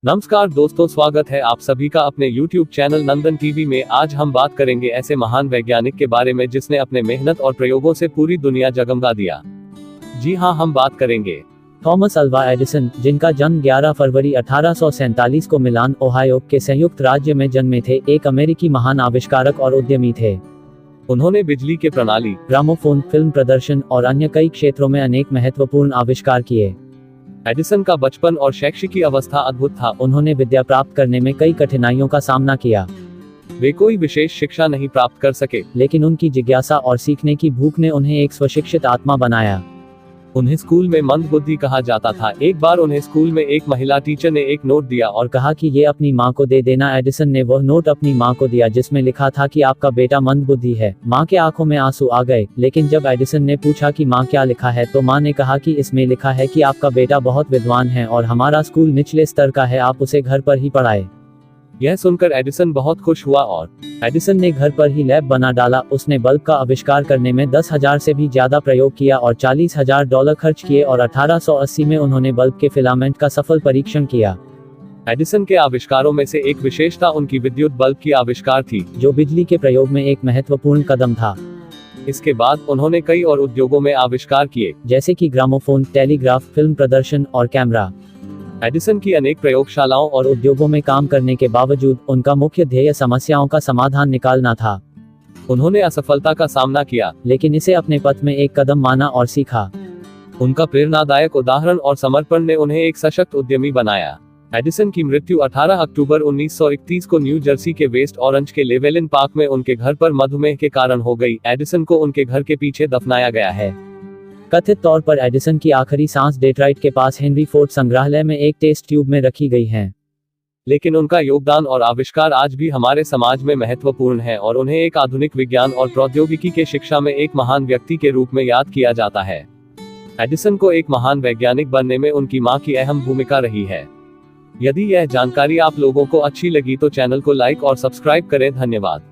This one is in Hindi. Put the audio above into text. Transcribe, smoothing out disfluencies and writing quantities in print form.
नमस्कार दोस्तों, स्वागत है आप सभी का अपने YouTube चैनल नंदन टीवी में। आज हम बात करेंगे ऐसे महान वैज्ञानिक के बारे में जिसने अपने मेहनत और प्रयोगों से पूरी दुनिया जगमगा दिया। जी हाँ, हम बात करेंगे थॉमस अल्वा एडिसन, जिनका जन्म 11 फरवरी 1847 को मिलान, ओहायो के संयुक्त राज्य में जन्मे थे, एक अमेरिकी महान आविष्कारक और उद्यमी थे। उन्होंने बिजली के प्रणाली, ग्रामोफोन, फिल्म प्रदर्शन और अन्य कई क्षेत्रों में अनेक महत्वपूर्ण आविष्कार किए। एडिसन का बचपन और शैक्षिकी अवस्था अद्भुत था। उन्होंने विद्या प्राप्त करने में कई कठिनाइयों का सामना किया। वे कोई विशेष शिक्षा नहीं प्राप्त कर सके, लेकिन उनकी जिज्ञासा और सीखने की भूख ने उन्हें एक स्वशिक्षित आत्मा बनाया। उन्हें स्कूल में मंदबुद्धि कहा जाता था। एक बार उन्हें स्कूल में एक महिला टीचर ने एक नोट दिया और कहा कि ये अपनी माँ को दे देना। एडिसन ने वह नोट अपनी माँ को दिया जिसमें लिखा था कि आपका बेटा मंदबुद्धि है। माँ के आंखों में आंसू आ गए, लेकिन जब एडिसन ने पूछा कि माँ क्या लिखा है, तो माँ ने कहा कि इसमें लिखा है कि आपका बेटा बहुत विद्वान है और हमारा स्कूल निचले स्तर का है, आप उसे घर पर ही पढ़ाए। यह सुनकर एडिसन बहुत खुश हुआ और एडिसन ने घर पर ही लैब बना डाला। उसने बल्ब का आविष्कार करने में 10,000 से भी ज्यादा प्रयोग किया और $40,000 खर्च किए और 1880 में उन्होंने बल्ब के फिलामेंट का सफल परीक्षण किया। एडिसन के आविष्कारों में से एक विशेषता उनकी विद्युत बल्ब की आविष्कार थी, जो बिजली के प्रयोग में एक महत्वपूर्ण कदम था। इसके बाद उन्होंने कई और उद्योगों में आविष्कार किए, जैसे कि ग्रामोफोन, टेलीग्राफ, फिल्म प्रदर्शन और कैमरा। एडिसन की अनेक प्रयोगशालाओं और उद्योगों में काम करने के बावजूद उनका मुख्य ध्येय समस्याओं का समाधान निकालना था। उन्होंने असफलता का सामना किया, लेकिन इसे अपने पथ में एक कदम माना और सीखा। उनका प्रेरणादायक उदाहरण और समर्पण ने उन्हें एक सशक्त उद्यमी बनाया। एडिसन की मृत्यु 18 अक्टूबर 1931 को न्यू जर्सी के वेस्ट ऑरेंज के लेवेलिन पार्क में उनके घर पर मधुमेह के कारण हो गई। एडिसन को उनके घर के पीछे दफनाया गया है। कथित तौर पर एडिसन की आखिरी सांस डेट्रॉइट के पास हेनरी फोर्ड संग्रहालय में एक टेस्ट ट्यूब में रखी गई है। लेकिन उनका योगदान और आविष्कार आज भी हमारे समाज में महत्वपूर्ण है और उन्हें एक आधुनिक विज्ञान और प्रौद्योगिकी के शिक्षा में एक महान व्यक्ति के रूप में याद किया जाता है। एडिसन को एक महान वैज्ञानिक बनने में उनकी मां की अहम भूमिका रही है। यदि यह जानकारी आप लोगों को अच्छी लगी तो चैनल को लाइक और सब्सक्राइब करें। धन्यवाद।